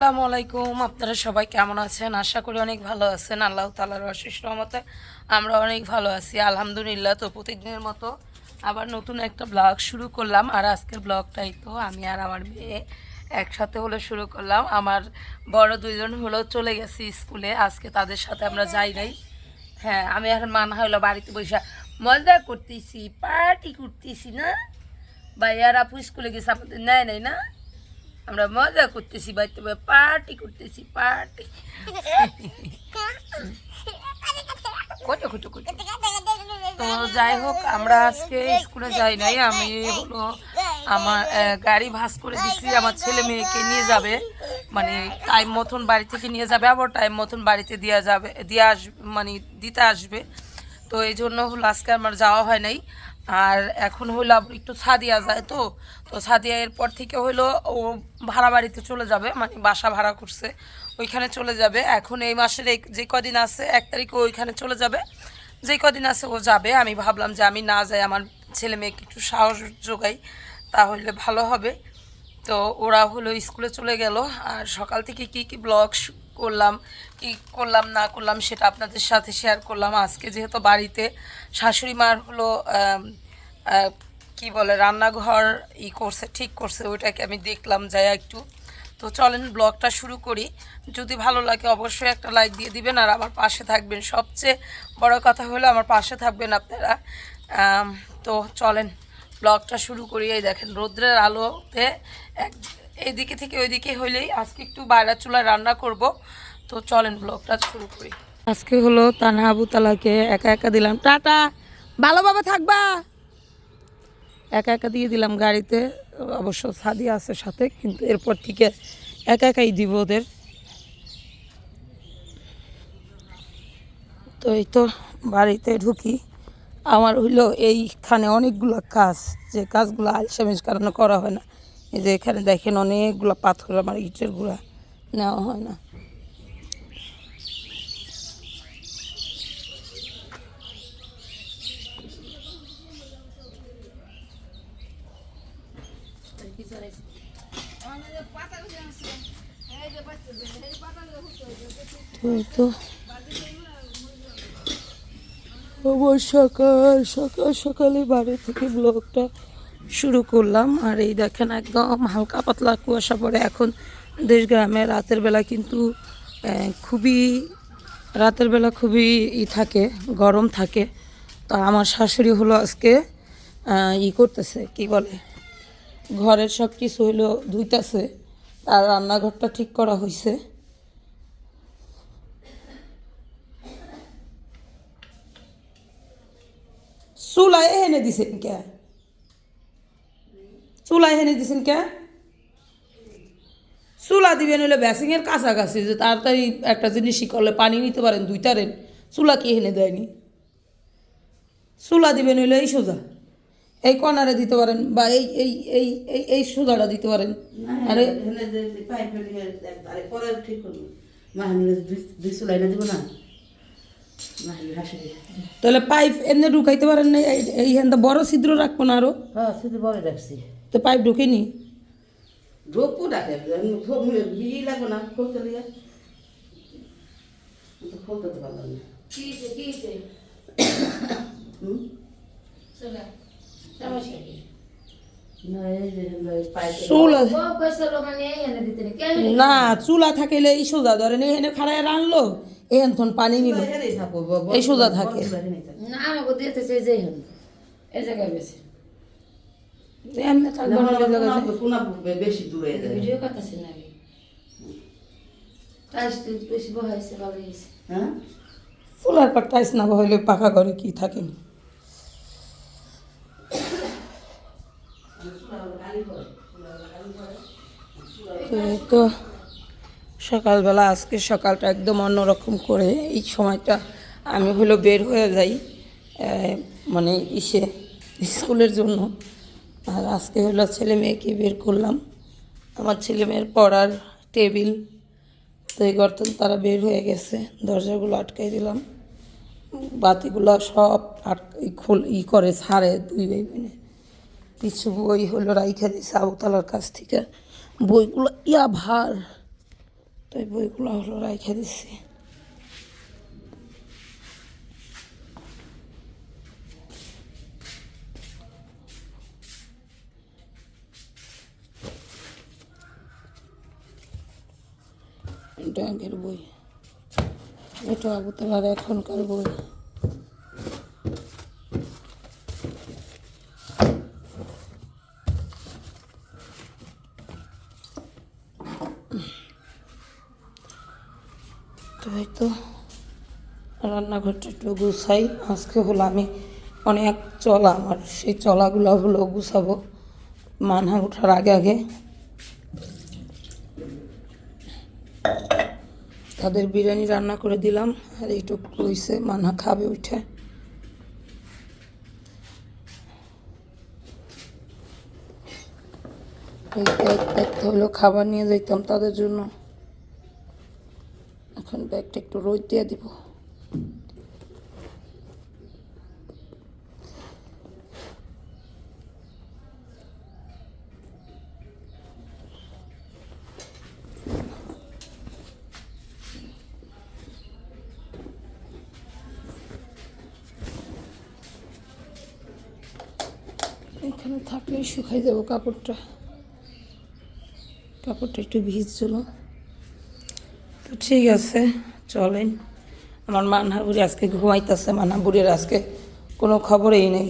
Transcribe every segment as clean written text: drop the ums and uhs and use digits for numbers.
আসসালামু আলাইকুম। আপনারা সবাই কেমন আছেন? আশা করি অনেক ভালো আছেন। আল্লাহ তাআলার অশেষ রহমতে আমরা অনেক ভালো আছি আলহামদুলিল্লাহ। তো প্রতিদিনের মতো আবার নতুন একটা ব্লগ শুরু করলাম। আর আজকের ব্লগটাই তো আমি আর আমার মেয়ে একসাথে হলে শুরু করলাম। আমার বড় দুইজন হলো চলে গেছে স্কুলে, আজকে তাদের সাথে আমরা যাই নাই। হ্যাঁ, আমি আর মানা হলো বাড়িতে বসে মজা করতেছি, পার্টি করতেছি না। ভাইয়ার আপু স্কুলে গেছে, আমাদের নেয় নাই না, আমরা মজা করতেছি, বাড়িতে পার্টি করতেছি, পার্টি। তো যাই হোক, আমরা আজকে স্কুলে যাই নাই। আমি হলো আমার গাড়ি ভাস করে দিচ্ছি, আমার ছেলে মেয়েকে নিয়ে যাবে, মানে টাইম মতন বাড়ি থেকে নিয়ে যাবে, আবার টাইম মতন বাড়িতে মানে দিতে আসবে। তো এই জন্য হলো আজকে আমার যাওয়া হয় নাই। আর এখন হইলো একটু সাদিয়া যায়, তো তো সাদিয়া এরপর থেকে হইলো ও ভাড়া বাড়িতে চলে যাবে, মানে বাসা ভাড়া করছে, ওইখানে চলে যাবে। এখন এই মাসের যে কদিন আছে 1 তারিখে ওইখানে চলে যাবে, যে কদিন আছে ও যাবে। আমি ভাবলাম যে আমি না যাই, আমার ছেলে মেয়েকে একটু সাহস যোগাই, তাহলে ভালো হবে। তো ওরা হলো স্কুলে চলে গেল। আর সকাল থেকে কি কি ব্লগ করলাম, কি করলাম না করলাম সেটা আপনাদের সাথে শেয়ার করলাম। আজকে যেহেতু বাড়িতে শাশুড়ি মার হলো কি বলে রান্নাঘর করছে, ঠিক করছে, ওইটাকে আমি দেখলাম যাই একটু। তো চলেন ব্লগটা শুরু করি। যদি ভালো লাগে অবশ্যই একটা লাইক দিয়ে দিবেন আর আমার পাশে থাকবেন। সবচেয়ে বড় কথা হলো আমার পাশে থাকবেন আপনারা। তো চলেন ব্লগটা শুরু করি। এই দেখেন রৌদ্রের আলোতে এইদিকে থেকে ওইদিকে হইলেই আজকে একটু বাইরের চুলায় রান্না করব। তো চলেন ব্লগটা শুরু করি। আজকে হলো তানহা আবু তালাকে একা একা দিলাম, টাটা, ভালোভাবে থাকবা, একা একা দিয়ে দিলাম গাড়িতে। অবশ্য সাদিয়া আছে সাথে, কিন্তু এরপর থেকে একা একাই দিব ওদের। তো এই তো বাড়িতে ঢুকি। আমার হইলো এইখানে অনেকগুলো কাজ, যে কাজগুলো আলসামিজ কারণে করা হয় না। এই যে এখানে দেখেন অনেকগুলো পাথর, আমার ইটের গুঁড়া নেওয়া হয় না। তো আমার সকাল সকাল সকালে বাড়ি থেকে ব্লগটা শুরু করলাম। আর এই দেখেন একদম হালকা পাতলা কুয়াশা পড়ে এখন দেশ গ্রামে। রাতের বেলা খুবই থাকে, গরম থাকে। তো আমার শাশুড়ি হলো আজকে করতেছে, কি বলে, ঘরের সব কিছু হইলো ধুইতেছে, আর রান্নাঘরটা ঠিক করা হয়েছে। চুলা এনে দিছেন কে? চুলা এনে দিছেন কে? চুলা দিবেন হইলে বেসিংয়ের কাছাকাছি, যে তাড়াতাড়ি একটা জিনিসই করলে পানি নিতে পারেন, দুইটারেন। চুলা কি এনে দেয়নি? চুলা দিবেন হইলে এই সোজা এই কর্নারে দিতে পারেন, বা এই এই এই এই এই সোজাটা দিতে পারেন। আরে তাহলে পাইপ এনে ঢুকাইতে পারেন না? এইখান বড় ছিদ্র রাখবো না আরো? হ্যাঁ, শুধু বড় রাখছি। তো পাইপ ঢুকেনি? ঢোকো ডাকে বিয়ে লাগবে না, খুলতে লিয়ে খুলতে তো পারলাম না। না, চুলা থাকলে এই সোজা ধরেন এখানে খাড়ায় রানলো, এখান থন পানি নিল, এই সোজা থাকে না। আমাকে দিতেছে যে এই জায়গায় বেশি এমনি থাকবে না, বেশি দূরে ভিডিও করতেছি না আমি। টাইস বেশি বহাইছে, ভালো হয়েছে। হ্যাঁ, চুলার পর টাইস না হইলে পাকা ঘরে কি থাকেনি। তো সকালবেলা আজকে সকালটা একদম অন্যরকম করে এই সময়টা আমি হলো বের হয়ে যাই, মানে স্কুলের জন্য। আর আজকে হলো ছেলে মেয়েকে বের করলাম, আমার ছেলে মেয়ের পড়ার টেবিল। তো এই গর্তন তারা বের হয়ে গেছে, দরজাগুলো আটকাই দিলাম, বাতিগুলো সব করে ছাড়ে দুই ভাই বোনে। কিছু বই হলো রাইখা দিয়েছে আবুতালার কাছ থেকে, বইগুলো ভার তো এই বইগুলো হলো রাইখা দিচ্ছি। এটা আগের বই, এটা আবু তালার এখনকার বই। তো এই তো রান্নাঘরটা একটু গুছাই। আজকে হলো আমি অনেক চলা, আমার সেই চলাগুলো হলো গুছাবো মানহা ওঠার আগে আগে। তাদের বিরিয়ানি রান্না করে দিলাম, আর এইটুকু রয়েছে মানহা খাবে উঠে। এই ব্যাগটা হলো খাবার নিয়ে যাইতাম তাদের জন্য, এখন ব্যাগটা একটু রোদ দিয়ে দিব। এখানে থাকলেই শুকাই যাব কাপড়টা, কাপড়টা একটু ভিজছিল। তো ঠিক আছে চলেন। আমার মানহা বুড়ি আজকে ঘুমাইতেছে, মানহা বুড়ির আজকে কোনো খবরই নেই।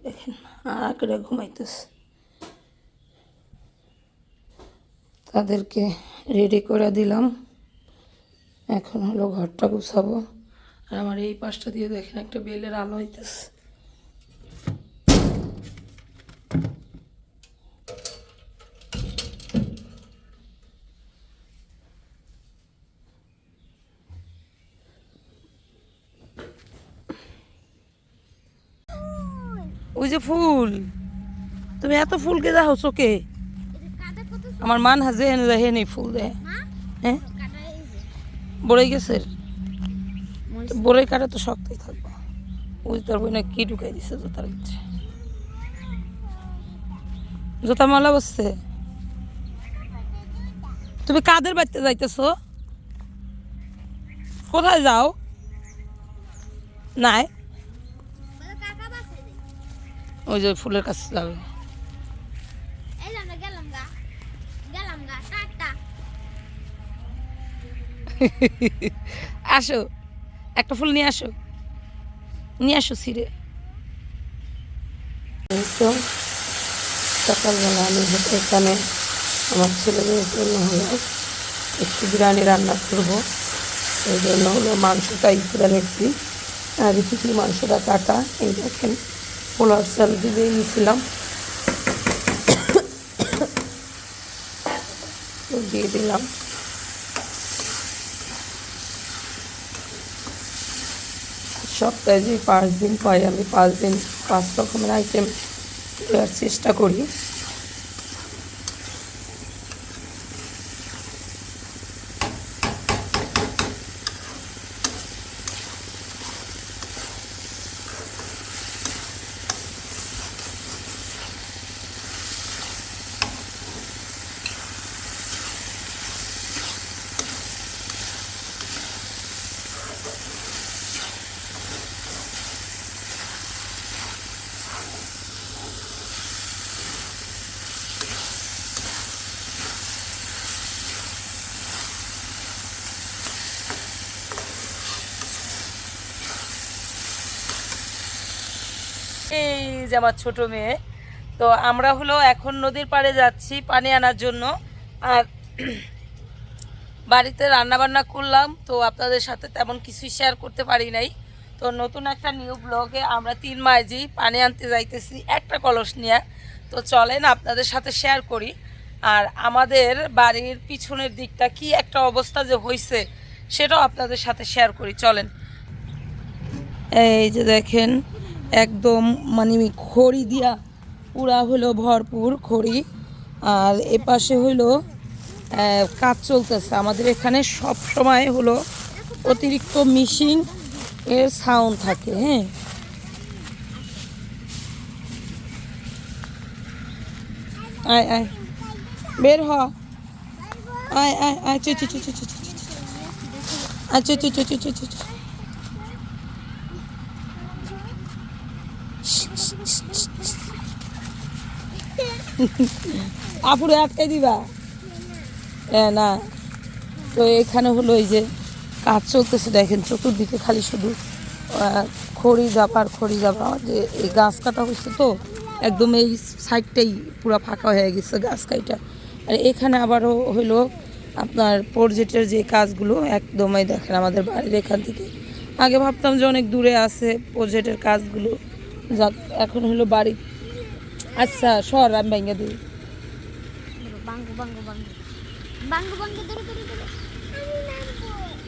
দেখেন আর করে ঘুমাইতেছে। তাদেরকে রেডি করে দিলাম, এখন হলো ঘরটা গুছাবো। আর আমার এই পাশটা দিয়ে দেখেন একটা বেলের আলো হইতেছে। ওই যে ফুল, তুমি এত ফুলকে যাও চোখে। আমার মান হাজে হেন এই ফুল দেয়। হ্যাঁ বড়ে গেছে, বড়ে কাটা তো শক্তই থাকবো। ওই তোর বই না কি ঢুকাই দিছে জোতার ভিতরে, জোতা মালা বসছে। তুমি কাদের বাড়িতে যাইতেছো? কোথায় যাও? নাই ওই যে ফুলের কাছে যাবে। আসো একটা ফুল নিয়ে আসো, নিয়ে আসো ছিঁড়ে। তো সকালবেলা আমি এখানে আমার ছেলেদের জন্য হলো একটু বিরিয়ানি রান্না করবো, এই জন্য হলো মাংসটা ই করে নিচ্ছি। আর কিছু মাংসটা কাটা, এই দেখেন পোলার চাল দিয়ে নিয়েছিলাম, দিয়ে দিলাম। সপ্তাহে যে 5 দিন পাই, আমি 5 দিন 5 রকমের আইটেম দেওয়ার চেষ্টা করি। এই যে আমার ছোট মেয়ে, তো আমরা হলো এখন নদীর পাড়ে যাচ্ছি পানি আনার জন্য। আর বাড়িতে রান্না বান্না করলাম, তো আপনাদের সাথে তেমন কিছুই শেয়ার করতে পারি নাই। তো নতুন একটা নিউ ব্লগে আমরা 3 মাইজি পানি আনতে যাইতেছি একটা কলস নিয়ে। তো চলেন আপনাদের সাথে শেয়ার করি, আর আমাদের বাড়ির পিছনের দিকটা কি একটা অবস্থা যে হয়েছে সেটাও আপনাদের সাথে শেয়ার করি। চলেন। এই যে দেখেন একদম মানে খড়ি দিয়া পুরা হলো ভরপুর খড়ি, আর এপাশে হলো কাজ চলতেছে। আমাদের এখানে সব সময় হলো অতিরিক্ত মেশিন এর সাউন্ড থাকে। হ্যাঁ আয় আয় বের হ আয় আয় আয় চু চু চু চু চু চু চু। আয় চু চু চু চু চু চু চু। আপুরে আটকাই দিবা না। তো এখানে হলো এই যে কাজ চলতেছে, দেখেন চতুর্দিকে খালি শুধু খড়ি জাপার খড়ি জাপা। যে এই গাছ কাটা হয়েছে তো একদম এই সাইডটাই পুরো ফাঁকা হয়ে গেছে গাছ কাটা। আর এখানে আবারও হইলো আপনার প্রজেক্টের যে কাজগুলো একদমই দেখেন আমাদের বাড়ির এখান থেকে। আগে ভাবতাম যে অনেক দূরে আছে প্রজেক্টের কাজগুলো, যাক এখন হলো বাড়ি। আচ্ছা সর আমি ভেঙে দিই।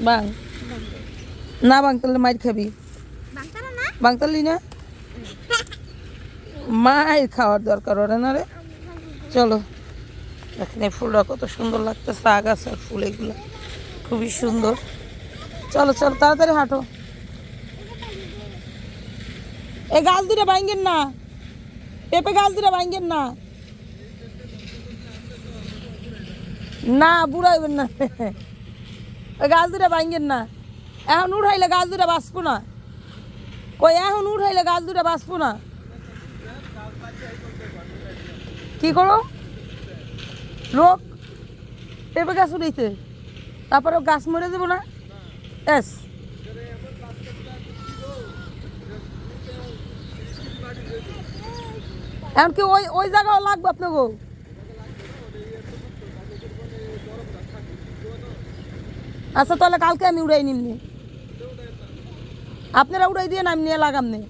বাং না বাংতালে মাইর খাবি, বাংতালি না মায়ের খাওয়ার দরকার ওরে না রে। চলো দেখেন এই ফুলটা কত সুন্দর লাগতেছে, আগাছার ফুল এগুলো খুবই সুন্দর। চলো চলো তাড়াতাড়ি হাঁটো। এই গাছ দুটা ভাঙ্গেন না, পেঁপে গাছ দুটা ভাঙ্গেন না, না বুড়াইবেন না। ওই গাছ দুটা ভাঙ্গেন না, এখন উঠাইলে গাছ দুটা বাঁচবো না। কই এখন উঠাইলে গাছ দুটা বাঁচবো না। কি করো লোক পেঁপে গাছ উঠেছে, তারপরে গাছ মরে যাবো না। এস এখন কি ওই ওই জায়গাও লাগবে আপনাকে? আচ্ছা তাহলে কালকে আমি উড়াই নিমনি, আপনারা উড়াই দিয়ে আমি নিয়ে লাগাম নে।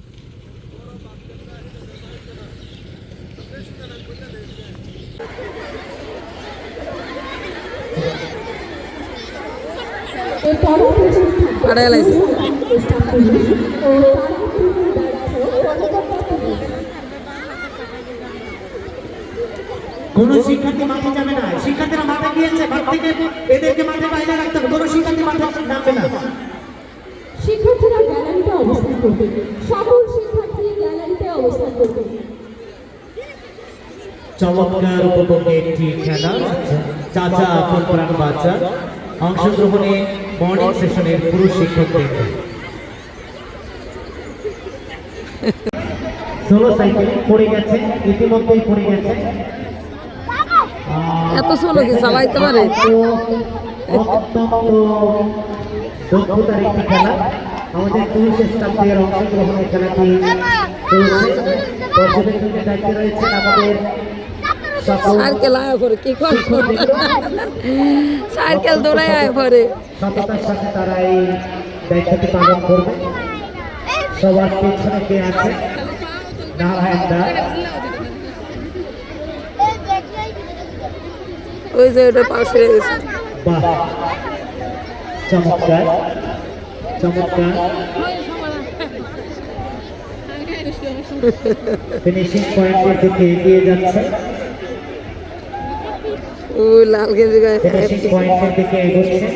কোন শিক্ষার্থী মাঠে যাবে না, শিক্ষার্থীরা মাঠে গিয়েছে, মাঠ থেকে এদেরকে মাঠে বাইরে রাখতে হবে, কোন শিক্ষার্থী মাঠে নামবে না। শিক্ষার্থীরা গ্যালারিতে অবস্থান করবে, সকল শিক্ষার্থী গ্যালারিতে অবস্থান করবে। চমৎকার উপভোগে একটি খেলা, চাচা আপন প্রাণ বাচ্চা অংশগ্রহণে মর্নিং সেশনের পুরুষ শিক্ষকদের। সোলো সাইকেল পড়ে গেছে, ইতিমধ্যেই পড়ে গেছে। এত সোলো কি চালাইতে পারে? অত্যন্ত দক্ষতার একটি খেলা, আমাদের পুরুষ স্টাফদের অংশগ্রহণের খেলাটি চলছে। পর্যবেক্ষণের দায়িত্বে রয়েছেন আমাদের সাইকেল আয় পরে কি করবে, সাইকেল দৌড়ায় আয় পরে। সততার সাথে তারা এই দায়িত্বটি পালন করবে। সবার পেছনে কে আছে? নারায়ণ দা। ওই যে ওটা পাশে গেছে। বাহ, চমৎকার চমৎকার। ফিনিশিং পয়েন্টের দিকে এগিয়ে যাচ্ছে, ওই লাল গেঞ্জি গায়ে ফিনিশিং পয়েন্টের দিকে এগোচ্ছে।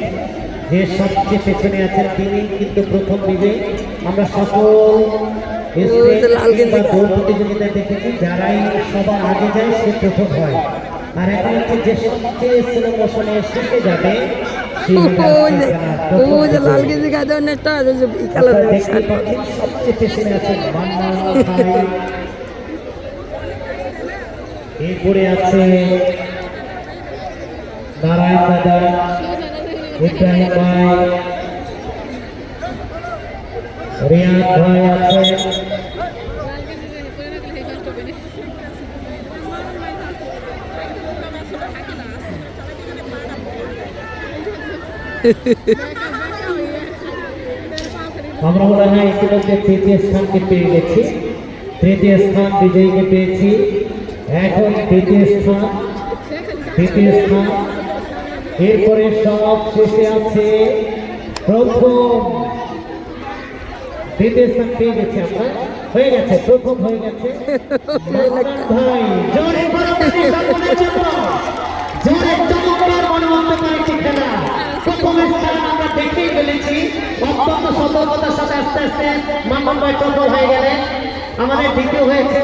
যে সবচেয়ে পেছনে আছেন তিনি কিন্তু প্রথম বিজয়ী। আমরা সকল দৌড় প্রতিযোগিতায় দেখেছি যারাই সবার আগে যায় সে প্রথম হয়। আর এখন হচ্ছে যে সবচেয়ে স্লো মোশনে শিখে যাবে লাল গেঞ্জি গায়ে দেওয়ার একটা সবচেয়ে পেছনে আছেন মান্না ভাই, এরপরে আছে নারায়ণ দাদা, ইব্রাহিম ভাই, রিয়াদ ভাই আছে, আমরা মনে হয় ইতিমধ্যে তৃতীয় স্থানকে পেয়ে গেছি। তৃতীয় স্থান বিজয়ীকে পেয়েছি। এখন দ্বিতীয় স্থান, দ্বিতীয় স্থান, এরপরে সব শেষে আছে প্রথম। দ্বিতীয় স্থান পেয়ে গেছি আমরা, হয়ে গেছে প্রথম, হয়ে গেছে ভাই। জোরে জোরে চমৎকার মনোমুগ্ধকর একটি খেলা। প্রথম স্থান আমরা দেখেই ফেলেছি, অত্যন্ত সতর্কতার সাথে আস্তে আস্তে মান্নান ভাই প্রথম হয়ে গেলেন। আমাদের দ্বিতীয় হয়েছে